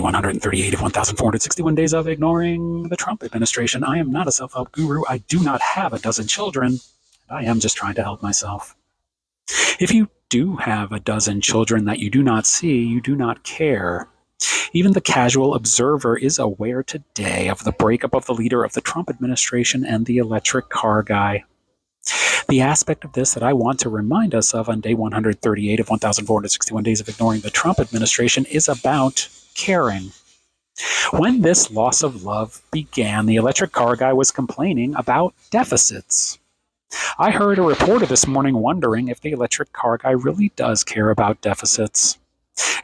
Day 138 of 1,461 days of ignoring the Trump administration. I am not a self-help guru. I do not have a dozen children. I am just trying to help myself. If you do have a dozen children that you do not see, you do not care. Even the casual observer is aware today of the breakup of the leader of the Trump administration and the electric car guy. The aspect of this that I want to remind us of on day 138 of 1,461 days of ignoring the Trump administration is about caring. When this loss of love began, the electric car guy was complaining about deficits. I heard a reporter this morning wondering if the electric car guy really does care about deficits.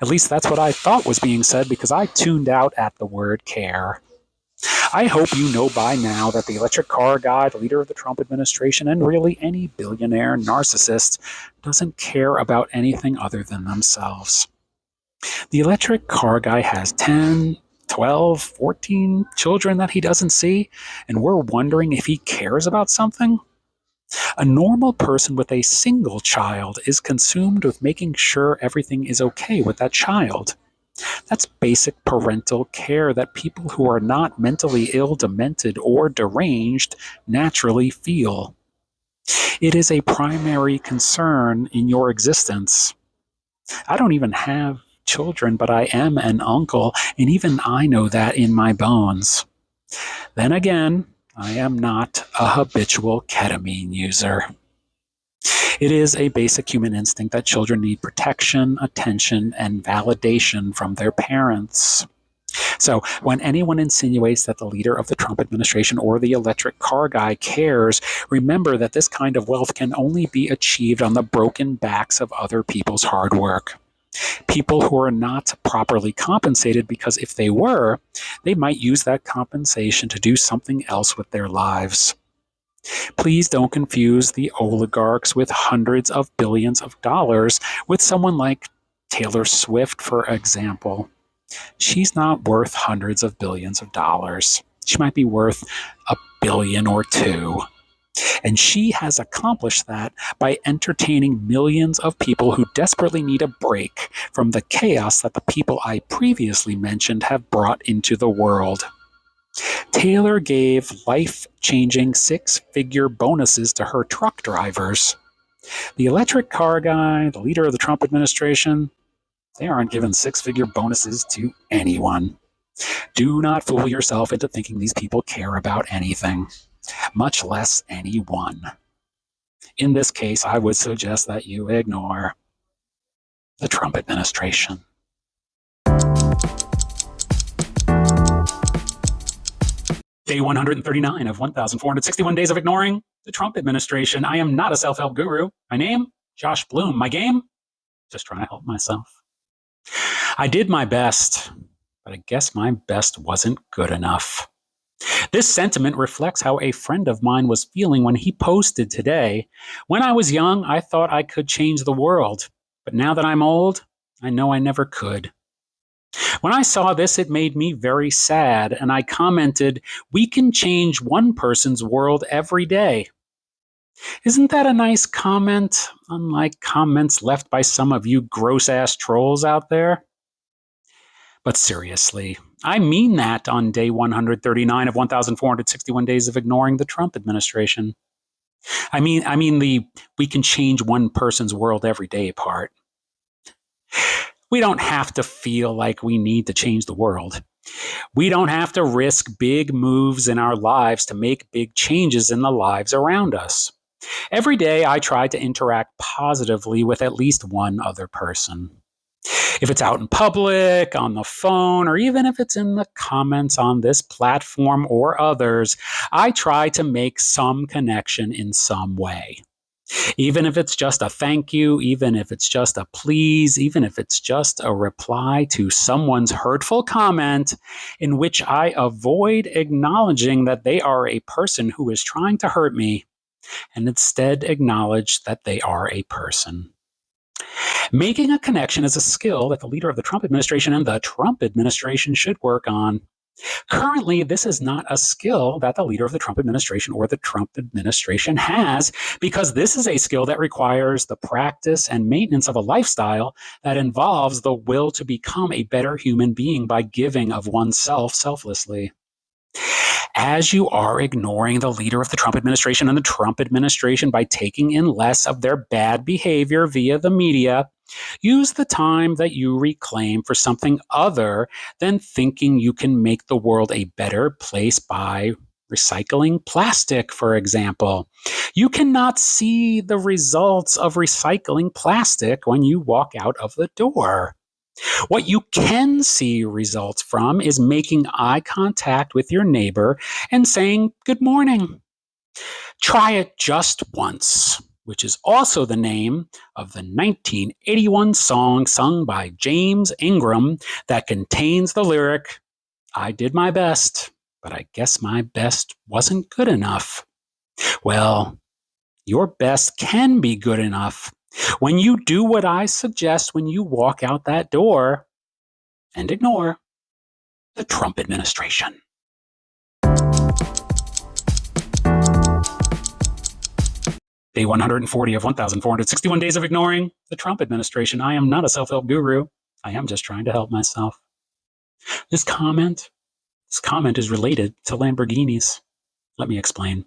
At least that's what I thought was being said because I tuned out at the word care. I hope you know by now that the electric car guy, the leader of the Trump administration, and really any billionaire narcissist doesn't care about anything other than themselves. The electric car guy has 10, 12, 14 children that he doesn't see, and we're wondering if he cares about something? A normal person with a single child is consumed with making sure everything is okay with that child. That's basic parental care that people who are not mentally ill, demented, or deranged naturally feel. It is a primary concern in your existence. I don't even have children, but I am an uncle, and even I know that in my bones. Then again, I am not a habitual ketamine user. It is a basic human instinct that children need protection, attention, and validation from their parents. So when anyone insinuates that the leader of the Trump administration or the electric car guy cares, remember that this kind of wealth can only be achieved on the broken backs of other people's hard work. People who are not properly compensated, because if they were, they might use that compensation to do something else with their lives. Please don't confuse the oligarchs with hundreds of billions of dollars with someone like Taylor Swift, for example. She's not worth hundreds of billions of dollars. She might be worth $1 billion or $2 billion. And she has accomplished that by entertaining millions of people who desperately need a break from the chaos that the people I previously mentioned have brought into the world. Taylor gave life-changing six-figure bonuses to her truck drivers. The electric car guy, the leader of the Trump administration, they aren't giving six-figure bonuses to anyone. Do not fool yourself into thinking these people care about anything, much less anyone. In this case, I would suggest that you ignore the Trump administration. Day 139 of 1,461 days of ignoring the Trump administration. I am not a self-help guru. My name, Josh Bloom. My game, just trying to help myself. I did my best, but I guess my best wasn't good enough. This sentiment reflects how a friend of mine was feeling when he posted today. When I was young, I thought I could change the world, but now that I'm old, I know I never could. When I saw this, it made me very sad, and I commented, "We can change one person's world every day." Isn't that a nice comment, unlike comments left by some of you gross-ass trolls out there? But seriously, I mean that on day 139 of 1,461 days of ignoring the Trump administration. I mean the "we can change one person's world every day" part. We don't have to feel like we need to change the world. We don't have to risk big moves in our lives to make big changes in the lives around us. Every day, I try to interact positively with at least one other person. If it's out in public, on the phone, or even if it's in the comments on this platform or others, I try to make some connection in some way. Even if it's just a thank you, even if it's just a please, even if it's just a reply to someone's hurtful comment in which I avoid acknowledging that they are a person who is trying to hurt me and instead acknowledge that they are a person. Making a connection is a skill that the leader of the Trump administration and the Trump administration should work on. Currently, this is not a skill that the leader of the Trump administration or the Trump administration has, because this is a skill that requires the practice and maintenance of a lifestyle that involves the will to become a better human being by giving of oneself selflessly. As you are ignoring the leader of the Trump administration and the Trump administration by taking in less of their bad behavior via the media, use the time that you reclaim for something other than thinking you can make the world a better place by recycling plastic, for example. You cannot see the results of recycling plastic when you walk out of the door. What you can see results from is making eye contact with your neighbor and saying, "Good morning." Try it just once, which is also the name of the 1981 song sung by James Ingram that contains the lyric, "I did my best, but I guess my best wasn't good enough." Well, your best can be good enough when you do what I suggest when you walk out that door and ignore the Trump administration. Day 140 of 1,461 days of ignoring the Trump administration. I am not a self-help guru. I am just trying to help myself. This comment is related to Lamborghinis. Let me explain.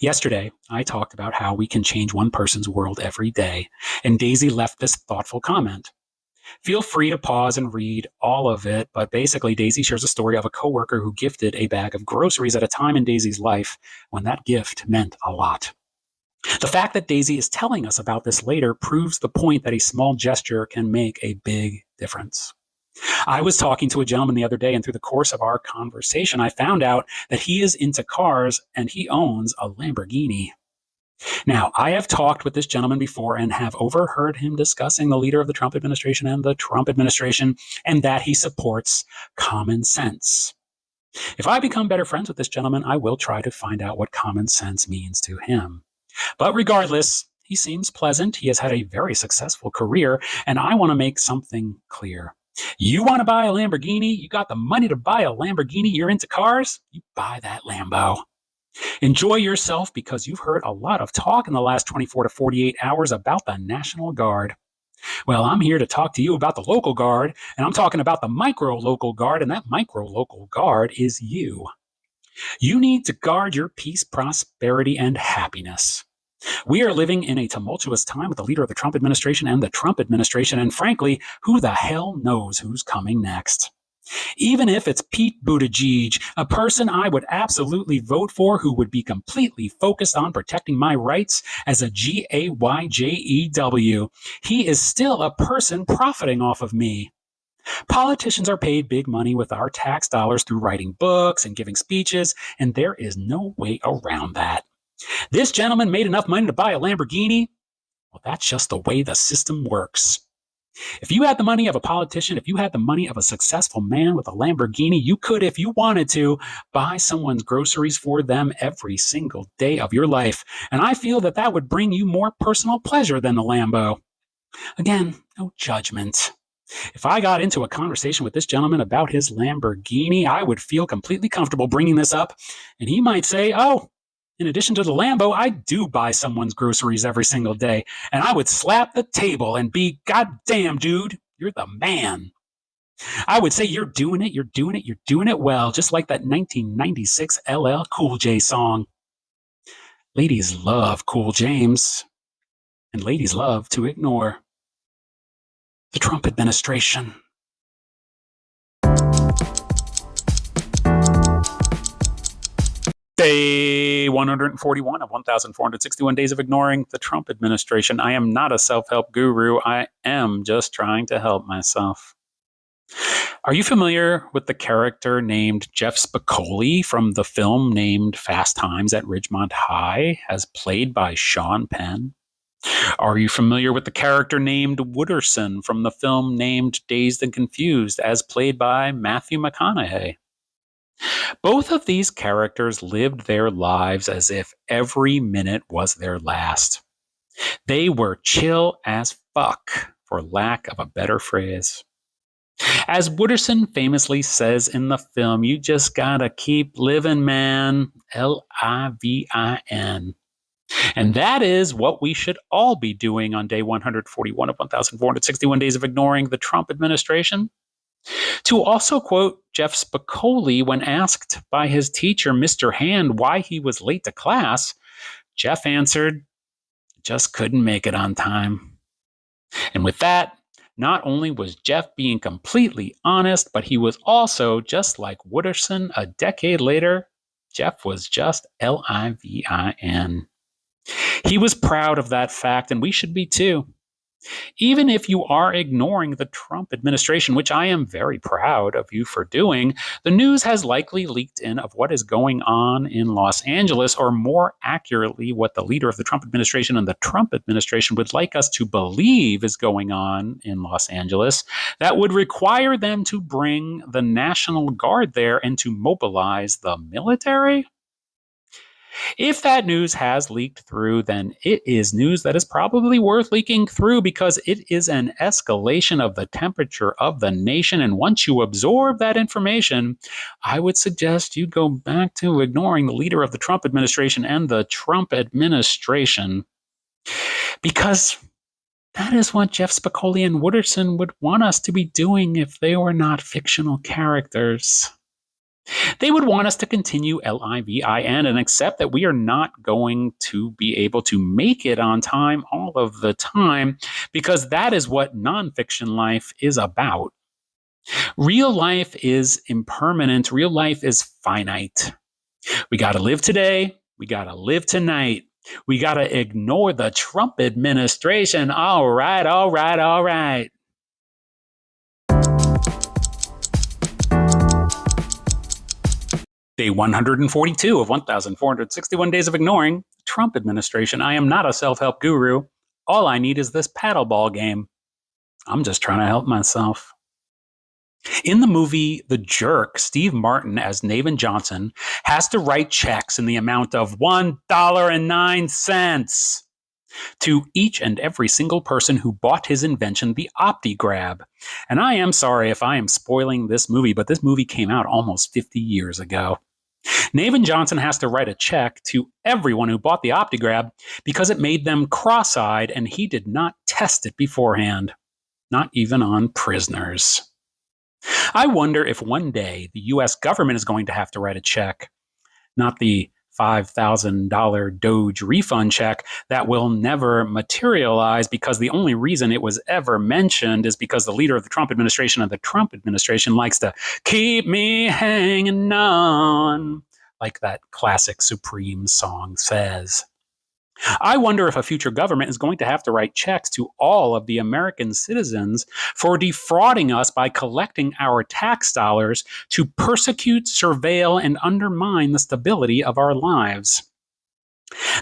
Yesterday, I talked about how we can change one person's world every day, and Daisy left this thoughtful comment. Feel free to pause and read all of it, but basically, Daisy shares a story of a coworker who gifted a bag of groceries at a time in Daisy's life when that gift meant a lot. The fact that Daisy is telling us about this later proves the point that a small gesture can make a big difference. I was talking to a gentleman the other day, and through the course of our conversation, I found out that he is into cars and he owns a Lamborghini. Now, I have talked with this gentleman before and have overheard him discussing the leader of the Trump administration and the Trump administration, and that he supports common sense. If I become better friends with this gentleman, I will try to find out what common sense means to him. But regardless, he seems pleasant. He has had a very successful career, and I want to make something clear. You want to buy a Lamborghini? You got the money to buy a Lamborghini? You're into cars? You buy that Lambo. Enjoy yourself, because you've heard a lot of talk in the last 24 to 48 hours about the National Guard. Well, I'm here to talk to you about the local guard, and I'm talking about the micro local guard, and that micro local guard is you. You need to guard your peace, prosperity, and happiness. We are living in a tumultuous time with the leader of the Trump administration and the Trump administration, and frankly, who the hell knows who's coming next? Even if it's Pete Buttigieg, a person I would absolutely vote for who would be completely focused on protecting my rights as a GAYJEW, he is still a person profiting off of me. Politicians are paid big money with our tax dollars through writing books and giving speeches, and there is no way around that. This gentleman made enough money to buy a Lamborghini. Well, that's just the way the system works. If you had the money of a politician, if you had the money of a successful man with a Lamborghini, you could, if you wanted to, buy someone's groceries for them every single day of your life. And I feel that that would bring you more personal pleasure than the Lambo. Again, no judgment. If I got into a conversation with this gentleman about his Lamborghini, I would feel completely comfortable bringing this up. And he might say, "Oh, in addition to the Lambo, I do buy someone's groceries every single day." And I would slap the table and be, "God damn, dude, you're the man." I would say, "You're doing it, you're doing it, you're doing it well," just like that 1996 LL Cool J song. Ladies love Cool James, and ladies love to ignore the Trump administration. Day 141 of 1,461 days of ignoring the Trump administration. I am not a self-help guru. I am just trying to help myself. Are you familiar with the character named Jeff Spicoli from the film named Fast Times at Ridgemont High, as played by Sean Penn? Are you familiar with the character named Wooderson from the film named Dazed and Confused, as played by Matthew McConaughey? Both of these characters lived their lives as if every minute was their last. They were chill as fuck, for lack of a better phrase. As Wooderson famously says in the film, you just gotta keep living, man. Livin. And that is what we should all be doing on day 141 of 1,461 Days of Ignoring the Trump Administration. To also quote Jeff Spicoli when asked by his teacher, Mr. Hand, why he was late to class, Jeff answered, just couldn't make it on time. And with that, not only was Jeff being completely honest, but he was also, just like Wooderson a decade later, Jeff was just Livin. He was proud of that fact, and we should be too. Even if you are ignoring the Trump administration, which I am very proud of you for doing, the news has likely leaked in of what is going on in Los Angeles, or more accurately, what the leader of the Trump administration and the Trump administration would like us to believe is going on in Los Angeles, that would require them to bring the National Guard there and to mobilize the military. If that news has leaked through, then it is news that is probably worth leaking through because it is an escalation of the temperature of the nation. And once you absorb that information, I would suggest you go back to ignoring the leader of the Trump administration and the Trump administration, because that is what Jeff Spicoli and Wooderson would want us to be doing if they were not fictional characters. They would want us to continue LIVIN and accept that we are not going to be able to make it on time all of the time, because that is what nonfiction life is about. Real life is impermanent. Real life is finite. We got to live today. We got to live tonight. We got to ignore the Trump administration. All right, all right, all right. Day 142 of 1,461 Days of Ignoring the Trump Administration. I am not a self-help guru. All I need is this paddleball game. I'm just trying to help myself. In the movie The Jerk, Steve Martin as Navin Johnson has to write checks in the amount of $1.09 to each and every single person who bought his invention, the OptiGrab. And I am sorry if I am spoiling this movie, but this movie came out almost 50 years ago. Navin Johnson has to write a check to everyone who bought the OptiGrab because it made them cross-eyed and he did not test it beforehand, not even on prisoners. I wonder if one day the U.S. government is going to have to write a check, not the $5,000 Doge refund check that will never materialize because the only reason it was ever mentioned is because the leader of the Trump administration and the Trump administration likes to keep me hanging on, like that classic Supreme song says. I wonder if a future government is going to have to write checks to all of the American citizens for defrauding us by collecting our tax dollars to persecute, surveil, and undermine the stability of our lives.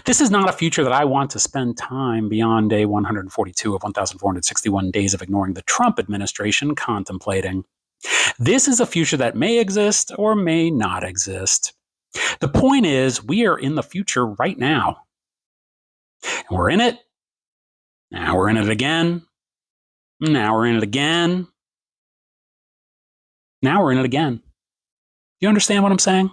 This is not a future that I want to spend time beyond day 142 of 1,461 Days of Ignoring the Trump administration contemplating. This is a future that may exist or may not exist. The point is, we are in the future right now. And we're in it. Now we're in it again. Now we're in it again. Now we're in it again. Do you understand what I'm saying?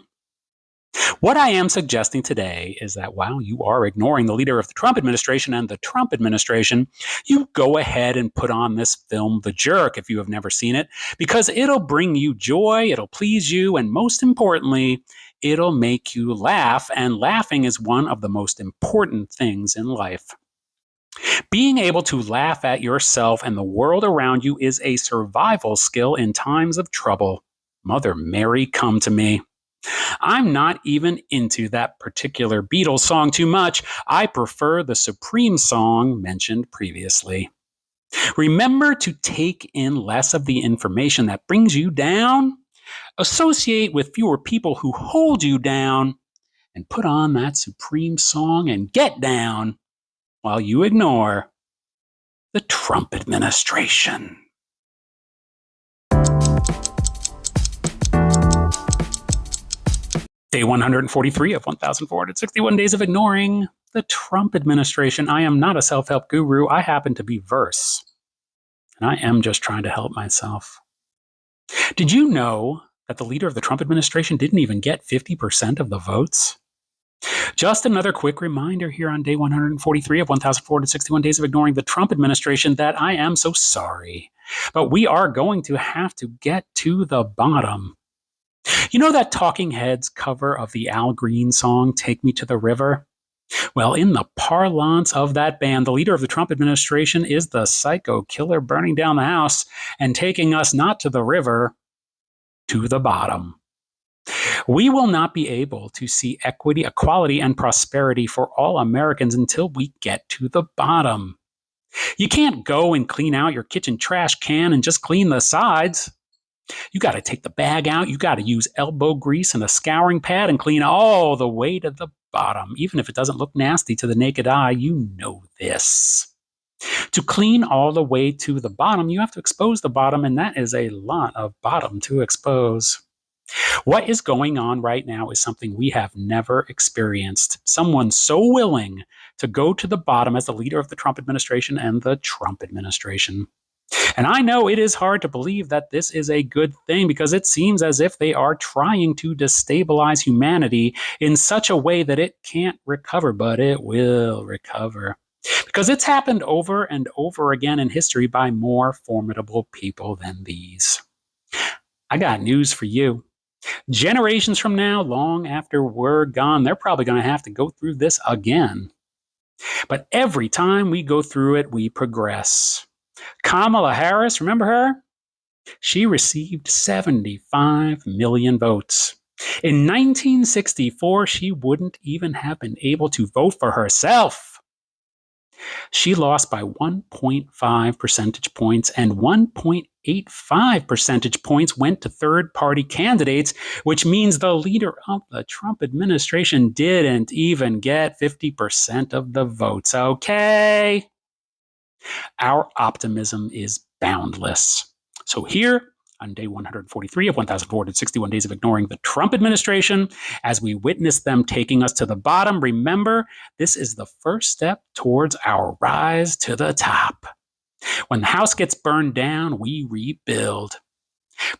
What I am suggesting today is that while you are ignoring the leader of the Trump administration and the Trump administration, you go ahead and put on this film, The Jerk, if you have never seen it, because it'll bring you joy, it'll please you, and most importantly, it'll make you laugh, and laughing is one of the most important things in life. Being able to laugh at yourself and the world around you is a survival skill in times of trouble. Mother Mary, come to me. I'm not even into that particular Beatles song too much. I prefer the Supreme song mentioned previously. Remember to take in less of the information that brings you down. Associate with fewer people who hold you down, and put on that Supreme song and get down while you ignore the Trump administration. Day 143 of 1,461 Days of Ignoring the Trump administration. I am not a self-help guru. I happen to be Verse, and I am just trying to help myself. Did you know that the leader of the Trump administration didn't even get 50% of the votes? Just another quick reminder here on day 143 of 1,461 Days of Ignoring the Trump Administration that I am so sorry, but we are going to have to get to the bottom. You know that Talking Heads cover of the Al Green song, Take Me to the River? Well, in the parlance of that band, the leader of the Trump administration is the psycho killer burning down the house and taking us not to the river, to the bottom. We will not be able to see equity, equality, and prosperity for all Americans until we get to the bottom. You can't go and clean out your kitchen trash can and just clean the sides. You got to take the bag out. You got to use elbow grease and a scouring pad and clean all the way to the bottom. Even if it doesn't look nasty to the naked eye, you know this. To clean all the way to the bottom, you have to expose the bottom, and that is a lot of bottom to expose. What is going on right now is something we have never experienced. Someone so willing to go to the bottom as the leader of the Trump administration and the Trump administration. And I know it is hard to believe that this is a good thing because it seems as if they are trying to destabilize humanity in such a way that it can't recover, but it will recover. Because it's happened over and over again in history by more formidable people than these. I got news for you. Generations from now, long after we're gone, they're probably going to have to go through this again. But every time we go through it, we progress. Kamala Harris, remember her? She received 75 million votes. In 1964, she wouldn't even have been able to vote for herself. She lost by 1.5 percentage points, and 1.85 percentage points went to third-party candidates, which means the leader of the Trump administration didn't even get 50% of the votes. Okay? Our optimism is boundless. So here, on day 143 of 1,461 Days of Ignoring the Trump administration, as we witness them taking us to the bottom, remember, this is the first step towards our rise to the top. When the house gets burned down, we rebuild.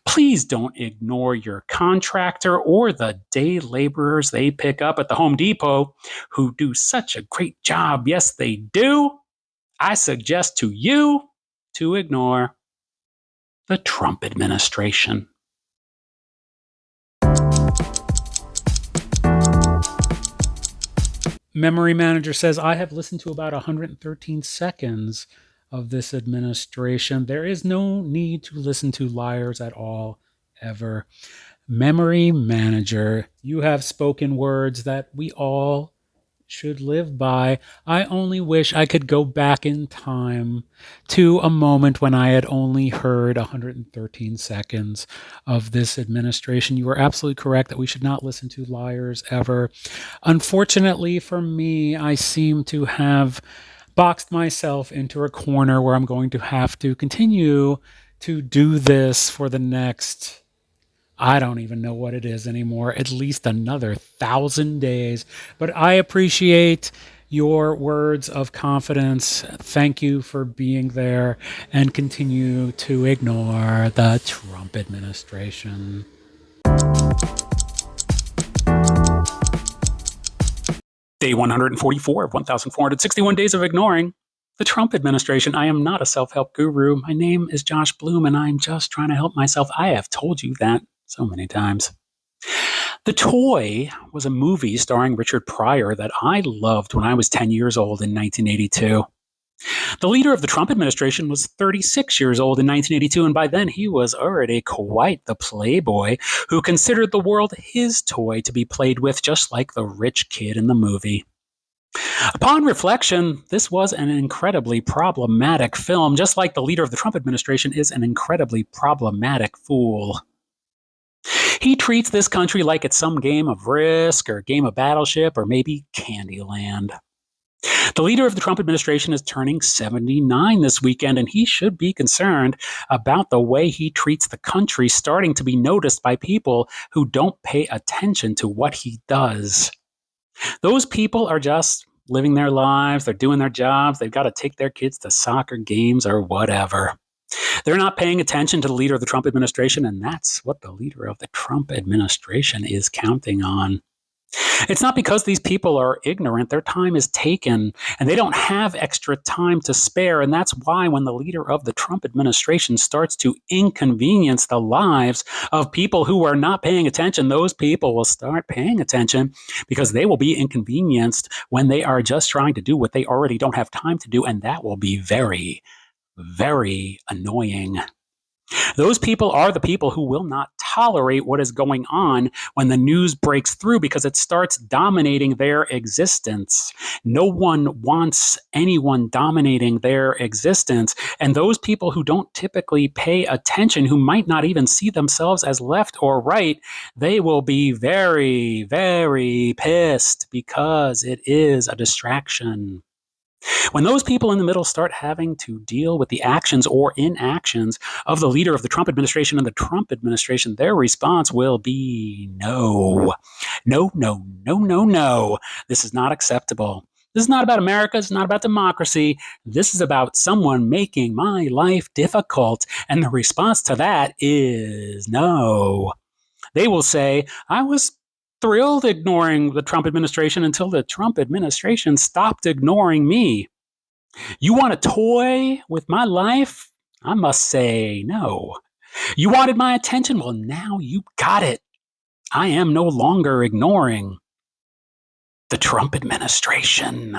Please don't ignore your contractor or the day laborers they pick up at the Home Depot who do such a great job. Yes, they do. I suggest to you to ignore the Trump administration. Memory Manager says, I have listened to about 113 seconds of this administration. There is no need to listen to liars at all, ever. Memory Manager, you have spoken words that we all should live by. I only wish I could go back in time to a moment when I had only heard 113 seconds of this administration. You are absolutely correct that we should not listen to liars ever. Unfortunately for me, I seem to have boxed myself into a corner where I'm going to have to continue to do this for the next, I don't even know what it is anymore, at least another 1,000 days. But I appreciate your words of confidence. Thank you for being there, and continue to ignore the Trump administration. Day 144 of 1,461 Days of Ignoring the Trump administration. I am not a self-help guru. My name is Josh Bloom, and I'm just trying to help myself. I have told you that so many times. The Toy was a movie starring Richard Pryor that I loved when I was 10 years old in 1982. The leader of the Trump administration was 36 years old in 1982, and by then he was already quite the playboy who considered the world his toy to be played with, just like the rich kid in the movie. Upon reflection, this was an incredibly problematic film, just like the leader of the Trump administration is an incredibly problematic fool. He treats this country like it's some game of Risk or game of Battleship or maybe Candyland. The leader of the Trump administration is turning 79 this weekend, and he should be concerned about the way he treats the country starting to be noticed by people who don't pay attention to what he does. Those people are just living their lives, they're doing their jobs, they've got to take their kids to soccer games or whatever. They're not paying attention to the leader of the Trump administration, and that's what the leader of the Trump administration is counting on. It's not because these people are ignorant. Their time is taken, and they don't have extra time to spare. And that's why when the leader of the Trump administration starts to inconvenience the lives of people who are not paying attention, those people will start paying attention because they will be inconvenienced when they are just trying to do what they already don't have time to do. And that will be very, very annoying. Those people are the people who will not tolerate what is going on when the news breaks through because it starts dominating their existence. No one wants anyone dominating their existence. And those people who don't typically pay attention, who might not even see themselves as left or right, they will be very, very pissed because it is a distraction. When those people in the middle start having to deal with the actions or inactions of the leader of the Trump administration and the Trump administration, their response will be no. No, no, no, no, no. This is not acceptable. This is not about America. It's not about democracy. This is about someone making my life difficult. And the response to that is no. They will say, I was thrilled ignoring the Trump administration until the Trump administration stopped ignoring me. You want a toy with my life? I must say no. You wanted my attention? Well, now you got it. I am no longer ignoring the Trump administration.